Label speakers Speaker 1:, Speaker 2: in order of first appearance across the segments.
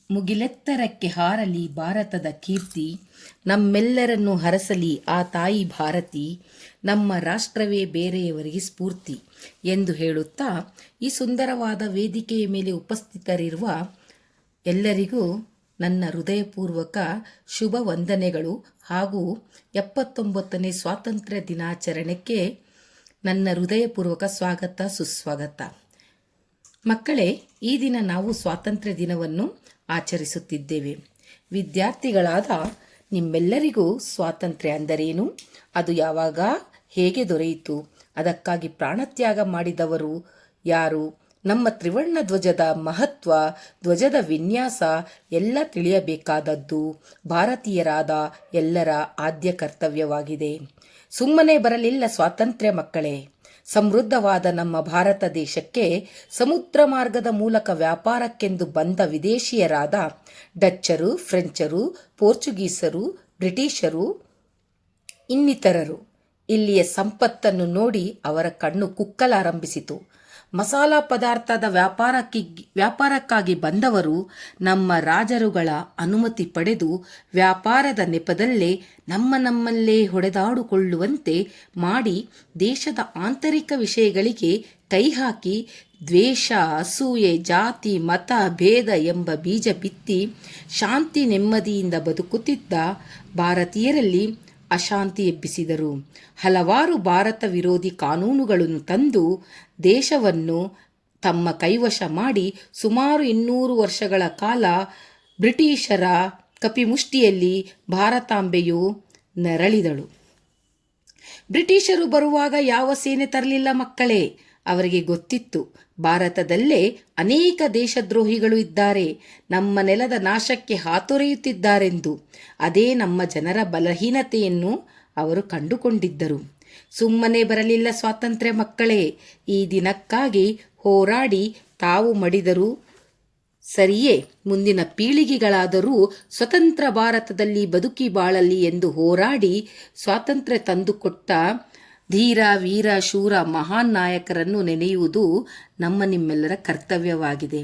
Speaker 1: ಮುಗಿಲೆತ್ತರಕ್ಕೆ ಹಾರಲಿ ಭಾರತದ ಕೀರ್ತಿ, ನಮ್ಮೆಲ್ಲರನ್ನು ಹರಸಲಿ ಆ ತಾಯಿ ಭಾರತಿ, ನಮ್ಮ ರಾಷ್ಟ್ರವೇ ಬೇರೆಯವರಿಗೆ ಸ್ಫೂರ್ತಿ ಎಂದು ಹೇಳುತ್ತಾ ಈ ಸುಂದರವಾದ ವೇದಿಕೆಯ ಮೇಲೆ ಉಪಸ್ಥಿತರಿರುವ ಎಲ್ಲರಿಗೂ ನನ್ನ ಹೃದಯಪೂರ್ವಕ ಶುಭ ವಂದನೆಗಳು ಹಾಗೂ 79ನೇ ಸ್ವಾತಂತ್ರ್ಯ ದಿನಾಚರಣೆಗೆ ನನ್ನ ಹೃದಯಪೂರ್ವಕ ಸ್ವಾಗತ ಸುಸ್ವಾಗತ. ಮಕ್ಕಳೇ, ಈ ದಿನ ನಾವು ಸ್ವಾತಂತ್ರ್ಯ ದಿನವನ್ನು ಆಚರಿಸುತ್ತಿದ್ದೇವೆ. ವಿದ್ಯಾರ್ಥಿಗಳಾದ ನಿಮ್ಮೆಲ್ಲರಿಗೂ ಸ್ವಾತಂತ್ರ್ಯ ಅಂದರೇನು, ಅದು ಯಾವಾಗ ಹೇಗೆ ದೊರೆಯಿತು, ಅದಕ್ಕಾಗಿ ಪ್ರಾಣತ್ಯಾಗ ಮಾಡಿದವರು ಯಾರು, ನಮ್ಮ ತ್ರಿವರ್ಣ ಧ್ವಜದ ಮಹತ್ವ, ಧ್ವಜದ ವಿನ್ಯಾಸ ಎಲ್ಲ ತಿಳಿಯಬೇಕಾದದ್ದು ಭಾರತೀಯರಾದ ಎಲ್ಲರ ಆದ್ಯ ಕರ್ತವ್ಯವಾಗಿದೆ. ಸುಮ್ಮನೆ ಬರಲಿಲ್ಲ ಸ್ವಾತಂತ್ರ್ಯ ಮಕ್ಕಳೇ. ಸಮೃದ್ಧವಾದ ನಮ್ಮ ಭಾರತ ದೇಶಕ್ಕೆ ಸಮುದ್ರ ಮಾರ್ಗದ ಮೂಲಕ ವ್ಯಾಪಾರಕ್ಕೆಂದು ಬಂದ ವಿದೇಶಿಯರಾದ ಡಚ್ಚರು, ಫ್ರೆಂಚರು, ಪೋರ್ಚುಗೀಸರು, ಬ್ರಿಟಿಷರು ಇನ್ನಿತರರು ಇಲ್ಲಿಯ ಸಂಪತ್ತನ್ನು ನೋಡಿ ಅವರ ಕಣ್ಣು ಕುಕ್ಕಲಾರಂಭಿಸಿತು. ಮಸಾಲಾ ಪದಾರ್ಥದ ವ್ಯಾಪಾರಕ್ಕಾಗಿ ಬಂದವರು ನಮ್ಮ ರಾಜರುಗಳ ಅನುಮತಿ ಪಡೆದು ವ್ಯಾಪಾರದ ನೆಪದಲ್ಲೇ ನಮ್ಮಲ್ಲೇ ಹೊಡೆದಾಡಿಕೊಳ್ಳುವಂತೆ ಮಾಡಿ ದೇಶದ ಆಂತರಿಕ ವಿಷಯಗಳಿಗೆ ಕೈಹಾಕಿ ದ್ವೇಷ, ಅಸೂಯೆ, ಜಾತಿ, ಮತ, ಭೇದ ಎಂಬ ಬೀಜ ಬಿತ್ತಿ ಶಾಂತಿ ನೆಮ್ಮದಿಯಿಂದ ಬದುಕುತ್ತಿದ್ದ ಭಾರತೀಯರಲ್ಲಿ ಅಶಾಂತಿ ಎಬ್ಬಿಸಿದರು. ಹಲವಾರು ಭಾರತ ವಿರೋಧಿ ಕಾನೂನುಗಳನ್ನು ತಂದು ದೇಶವನ್ನು ತಮ್ಮ ಕೈವಶ ಮಾಡಿ ಸುಮಾರು 200 ವರ್ಷಗಳ ಕಾಲ ಬ್ರಿಟಿಷರ ಕಪಿಮುಷ್ಟಿಯಲ್ಲಿ ಭಾರತಾಂಬೆಯು ನರಳಿದಳು. ಬ್ರಿಟಿಷರು ಬರುವಾಗ ಯಾವ ಸೇನೆ ತರಲಿಲ್ಲ ಮಕ್ಕಳೇ. ಅವರಿಗೆ ಗೊತ್ತಿತ್ತು, ಭಾರತದಲ್ಲೇ ಅನೇಕ ದೇಶದ್ರೋಹಿಗಳು ಇದ್ದಾರೆ, ನಮ್ಮ ನೆಲದ ನಾಶಕ್ಕೆ ಹಾತೊರೆಯುತ್ತಿದ್ದಾರೆಂದು. ಅದೇ ನಮ್ಮ ಜನರ ಬಲಹೀನತೆಯನ್ನು ಅವರು ಕಂಡುಕೊಂಡಿದ್ದರು. ಸುಮ್ಮನೆ ಬರಲಿಲ್ಲ ಸ್ವಾತಂತ್ರ್ಯ ಮಕ್ಕಳೇ. ಈ ದಿನಕ್ಕಾಗಿ ಹೋರಾಡಿ ತಾವು ಮಡಿದರು ಸರಿಯೇ, ಮುಂದಿನ ಪೀಳಿಗೆಗಳಾದರೂ ಸ್ವತಂತ್ರ ಭಾರತದಲ್ಲಿ ಬದುಕಿ ಬಾಳಲಿ ಎಂದು ಹೋರಾಡಿ ಸ್ವಾತಂತ್ರ್ಯ ತಂದುಕೊಟ್ಟ ಧೀರ, ವೀರ, ಶೂರ, ಮಹಾನ್ ನಾಯಕರನ್ನು ನೆನೆಯುವುದು ನಿಮ್ಮೆಲ್ಲರ ಕರ್ತವ್ಯವಾಗಿದೆ.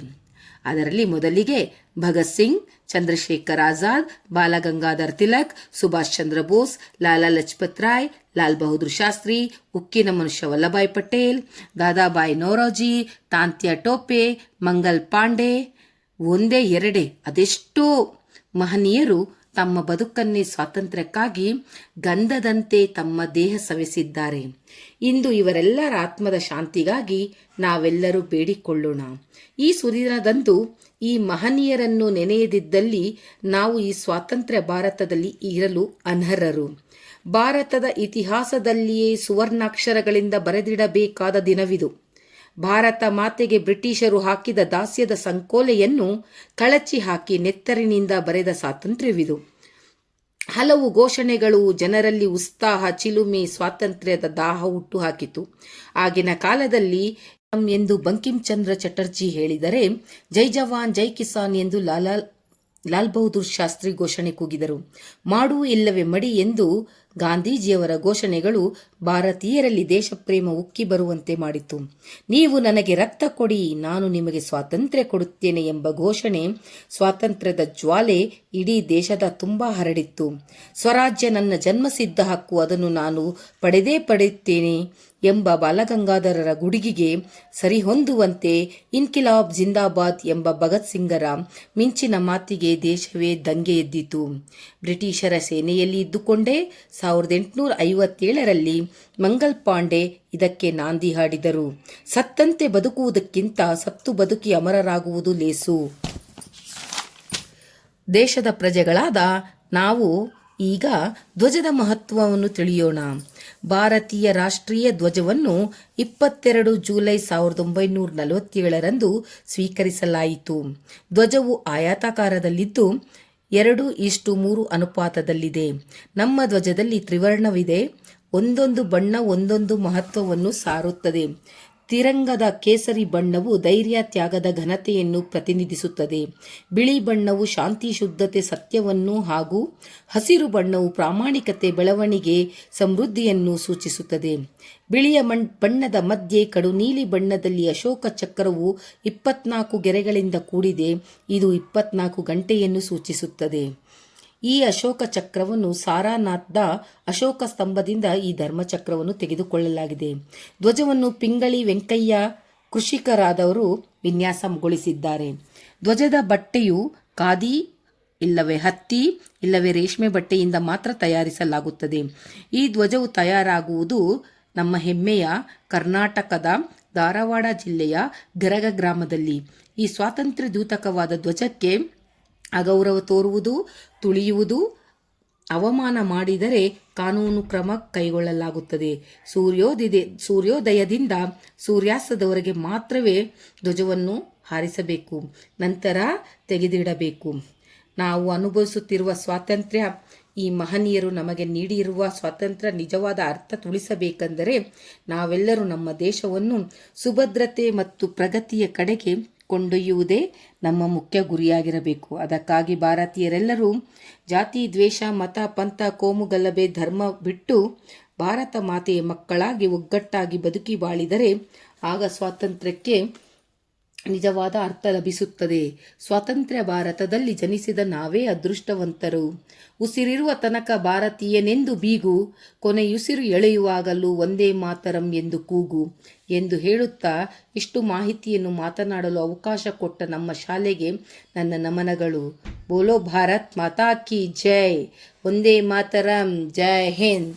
Speaker 1: ಅದರಲ್ಲಿ ಮೊದಲಿಗೆ ಭಗತ್ ಸಿಂಗ್, ಚಂದ್ರಶೇಖರ್ ಆಜಾದ್, ಬಾಲಗಂಗಾಧರ್ ತಿಲಕ್, ಸುಭಾಷ್ ಚಂದ್ರ ಬೋಸ್, ಲಾಲಾ ಲಜಪತ್ ರಾಯ್, ಲಾಲ್ ಬಹದ್ದೂರ್ ಶಾಸ್ತ್ರಿ, ಉಕ್ಕಿನ ಮನುಷ್ಯ ವಲ್ಲಭಾಯ್ ಪಟೇಲ್, ದಾದಾಬಾಯಿ ನೌರೋಜಿ, ತಾಂತ್ಯಾ ಟೋಪೆ, ಮಂಗಲ್ ಪಾಂಡೆ, ಒಂದೇ ಎರಡೇ ಅದೆಷ್ಟೋ ಮಹನೀಯರು ತಮ್ಮ ಬದುಕನ್ನೇ ಸ್ವಾತಂತ್ರ್ಯಕ್ಕಾಗಿ ಗಂಧದಂತೆ ತಮ್ಮ ದೇಹ ಸವೆಸಿದ್ದಾರೆ. ಇಂದು ಇವರೆಲ್ಲರ ಆತ್ಮದ ಶಾಂತಿಗಾಗಿ ನಾವೆಲ್ಲರೂ ಬೇಡಿಕೊಳ್ಳೋಣ. ಈ ಸುದಿನದಂದು ಈ ಮಹನೀಯರನ್ನು ನೆನೆಯದಿದ್ದಲ್ಲಿ ನಾವು ಈ ಸ್ವಾತಂತ್ರ್ಯ ಭಾರತದಲ್ಲಿ ಇರಲು ಅನರ್ಹರು. ಭಾರತದ ಇತಿಹಾಸದಲ್ಲಿಯೇ ಸುವರ್ಣಾಕ್ಷರಗಳಿಂದ ಬರೆದಿಡಬೇಕಾದ ದಿನವಿದು. ಭಾರತ ಮಾತೆಗೆ ಬ್ರಿಟಿಷರು ಹಾಕಿದ ದಾಸ್ಯದ ಸಂಕೋಲೆಯನ್ನು ಕಳಚಿ ಹಾಕಿ ನೆತ್ತರಿನಿಂದ ಬರೆದ ಸ್ವಾತಂತ್ರ್ಯವಿದು. ಹಲವು ಘೋಷಣೆಗಳು ಜನರಲ್ಲಿ ಉತ್ಸಾಹ, ಚಿಲುಮೆ, ಸ್ವಾತಂತ್ರ್ಯದ ದಾಹ ಹುಟ್ಟುಹಾಕಿತು. ಆಗಿನ ಕಾಲದಲ್ಲಿ ಎಂದು ಬಂಕಿಂ ಚಂದ್ರ ಚಟರ್ಜಿ ಹೇಳಿದರೆ, ಜೈ ಜವಾನ್ ಜೈ ಕಿಸಾನ್ ಎಂದು ಲಾಲ್ ಬಹದ್ದೂರ್ ಶಾಸ್ತ್ರಿ ಘೋಷಣೆ ಕೂಗಿದರು. ಮಾಡು ಇಲ್ಲವೇ ಮಡಿ ಎಂದು ಗಾಂಧೀಜಿಯವರ ಘೋಷಣೆಗಳು ಭಾರತೀಯರಲ್ಲಿ ದೇಶಪ್ರೇಮ ಉಕ್ಕಿ ಬರುವಂತೆ ಮಾಡಿತು. ನೀವು ನನಗೆ ರಕ್ತ ಕೊಡಿ, ನಾನು ನಿಮಗೆ ಸ್ವಾತಂತ್ರ್ಯ ಕೊಡುತ್ತೇನೆ ಎಂಬ ಘೋಷಣೆ ಸ್ವಾತಂತ್ರ್ಯದ ಜ್ವಾಲೆ ಇಡೀ ದೇಶದ ತುಂಬ ಹರಡಿತ್ತು. ಸ್ವರಾಜ್ಯ ನನ್ನ ಜನ್ಮಸಿದ್ಧ ಹಕ್ಕು, ಅದನ್ನು ನಾನು ಪಡೆಯುತ್ತೇನೆ ಎಂಬ ಬಾಲಗಂಗಾಧರರ ಗುಡುಗಿಗೆ ಸರಿಹೊಂದುವಂತೆ ಇನ್ಕಿಲಾಬ್ ಜಿಂದಾಬಾದ್ ಎಂಬ ಭಗತ್ ಸಿಂಗರ ಮಿಂಚಿನ ಮಾತಿಗೆ ದೇಶವೇ ದಂಗೆ ಎದ್ದಿತು. ಬ್ರಿಟಿಷರ ಸೇನೆಯಲ್ಲಿ ಇದ್ದುಕೊಂಡೇ 1857ರಲ್ಲಿ ಮಂಗಲ್ ಪಾಂಡೆ ಇದಕ್ಕೆ ನಾಂದಿ ಹಾಡಿದರು. ಸತ್ತಂತೆ ಬದುಕುವುದಕ್ಕಿಂತ ಸತ್ತು ಬದುಕಿ ಅಮರರಾಗುವುದು ಲೇಸು. ದೇಶದ ಪ್ರಜೆಗಳಾದ ನಾವು ಈಗ ಧ್ವಜದ ಮಹತ್ವವನ್ನು ತಿಳಿಯೋಣ. ಭಾರತೀಯ ರಾಷ್ಟ್ರೀಯ ಧ್ವಜವನ್ನು 22 ಜುಲೈ 1947ರಂದು ಸ್ವೀಕರಿಸಲಾಯಿತು. ಧ್ವಜವು ಆಯತಾಕಾರದಲ್ಲಿದ್ದು 2:3 ಅನುಪಾತದಲ್ಲಿದೆ. ನಮ್ಮ ಧ್ವಜದಲ್ಲಿ ತ್ರಿವರ್ಣವಿದೆ. ಒಂದೊಂದು ಬಣ್ಣ ಒಂದೊಂದು ಮಹತ್ವವನ್ನು ಸಾರುತ್ತದೆ. ತಿರಂಗದ ಕೇಸರಿ ಬಣ್ಣವು ಧೈರ್ಯ, ತ್ಯಾಗದ ಘನತೆಯನ್ನು ಪ್ರತಿನಿಧಿಸುತ್ತದೆ. ಬಿಳಿ ಬಣ್ಣವು ಶಾಂತಿ, ಶುದ್ಧತೆ, ಸತ್ಯವನ್ನು ಹಾಗೂ ಹಸಿರು ಬಣ್ಣವು ಪ್ರಾಮಾಣಿಕತೆ, ಬೆಳವಣಿಗೆ, ಸಮೃದ್ಧಿಯನ್ನು ಸೂಚಿಸುತ್ತದೆ. ಬಿಳಿಯ ಬಣ್ಣದ ಮಧ್ಯೆ ಕಡು ನೀಲಿ ಬಣ್ಣದಲ್ಲಿ ಅಶೋಕ ಚಕ್ರವು 24 ಗೆರೆಗಳಿಂದ ಕೂಡಿದೆ. ಇದು 24 ಗಂಟೆಯನ್ನು ಸೂಚಿಸುತ್ತದೆ. ಈ ಅಶೋಕ ಚಕ್ರವನ್ನು ಸಾರಾನಾಥ್ದ ಅಶೋಕ ಸ್ತಂಭದಿಂದ ಈ ಧರ್ಮಚಕ್ರವನ್ನು ತೆಗೆದುಕೊಳ್ಳಲಾಗಿದೆ. ಧ್ವಜವನ್ನು ಪಿಂಗಳಿ ವೆಂಕಯ್ಯ ಕೃಷಿಕರಾದವರು ವಿನ್ಯಾಸಗೊಳಿಸಿದ್ದಾರೆ. ಧ್ವಜದ ಬಟ್ಟೆಯು ಖಾದಿ ಇಲ್ಲವೇ ಹತ್ತಿ ಇಲ್ಲವೇ ರೇಷ್ಮೆ ಬಟ್ಟೆಯಿಂದ ಮಾತ್ರ ತಯಾರಿಸಲಾಗುತ್ತದೆ. ಈ ಧ್ವಜವು ತಯಾರಾಗುವುದು ನಮ್ಮ ಹೆಮ್ಮೆಯ ಕರ್ನಾಟಕದ ಧಾರವಾಡ ಜಿಲ್ಲೆಯ ಗರಗ ಗ್ರಾಮದಲ್ಲಿ. ಈ ಸ್ವಾತಂತ್ರ್ಯ ದ್ಯೋತಕವಾದ ಧ್ವಜಕ್ಕೆ ಅಗೌರವ ತೋರುವುದು, ತುಳಿಯುವುದು, ಅವಮಾನ ಮಾಡಿದರೆ ಕಾನೂನು ಕ್ರಮ ಕೈಗೊಳ್ಳಲಾಗುತ್ತದೆ. ಸೂರ್ಯೋದಯದಿಂದ ಸೂರ್ಯಾಸ್ತದವರೆಗೆ ಮಾತ್ರವೇ ಧ್ವಜವನ್ನು ಹಾರಿಸಬೇಕು, ನಂತರ ತೆಗೆದಿಡಬೇಕು. ನಾವು ಅನುಭವಿಸುತ್ತಿರುವ ಸ್ವಾತಂತ್ರ್ಯ, ಈ ಮಹನೀಯರು ನಮಗೆ ನೀಡಿರುವ ಸ್ವಾತಂತ್ರ್ಯ ನಿಜವಾದ ಅರ್ಥ ತಿಳಿಸಬೇಕೆಂದರೆ ನಾವೆಲ್ಲರೂ ನಮ್ಮ ದೇಶವನ್ನು ಸುಭದ್ರತೆ ಮತ್ತು ಪ್ರಗತಿಯ ಕಡೆಗೆ ಕೊಂಡೊಯ್ಯುವುದೇ ನಮ್ಮ ಮುಖ್ಯ ಗುರಿಯಾಗಿರಬೇಕು. ಅದಕ್ಕಾಗಿ ಭಾರತೀಯರೆಲ್ಲರೂ ಜಾತಿ, ದ್ವೇಷ, ಮತ, ಪಂಥ, ಕೋಮು ಗಲಭೆ, ಧರ್ಮ ಬಿಟ್ಟು ಭಾರತ ಮಾತೆಯ ಮಕ್ಕಳಾಗಿ ಒಗ್ಗಟ್ಟಾಗಿ ಬದುಕಿ ಬಾಳಿದರೆ ಆಗ ಸ್ವಾತಂತ್ರ್ಯಕ್ಕೆ ನಿಜವಾದ ಅರ್ಥ ಲಭಿಸುತ್ತದೆ. ಸ್ವಾತಂತ್ರ್ಯ ಭಾರತದಲ್ಲಿ ಜನಿಸಿದ ನಾವೇ ಅದೃಷ್ಟವಂತರು. ಉಸಿರಿರುವ ತನಕ ಭಾರತೀಯನೆಂದು ಬೀಗು, ಕೊನೆಯುಸಿರು ಎಳೆಯುವಾಗಲೂ ಒಂದೇ ಮಾತರಂ ಎಂದು ಕೂಗು ಎಂದು ಹೇಳುತ್ತಾ ಇಷ್ಟು ಮಾಹಿತಿಯನ್ನು ಮಾತನಾಡಲು ಅವಕಾಶ ಕೊಟ್ಟ ನಮ್ಮ ಶಾಲೆಗೆ ನನ್ನ ನಮನಗಳು. ಬೋಲೋ ಭಾರತ್ ಮಾತಾ ಕಿ ಜೈ. ಒಂದೇ ಮಾತರಂ. ಜೈ ಹಿಂದ್.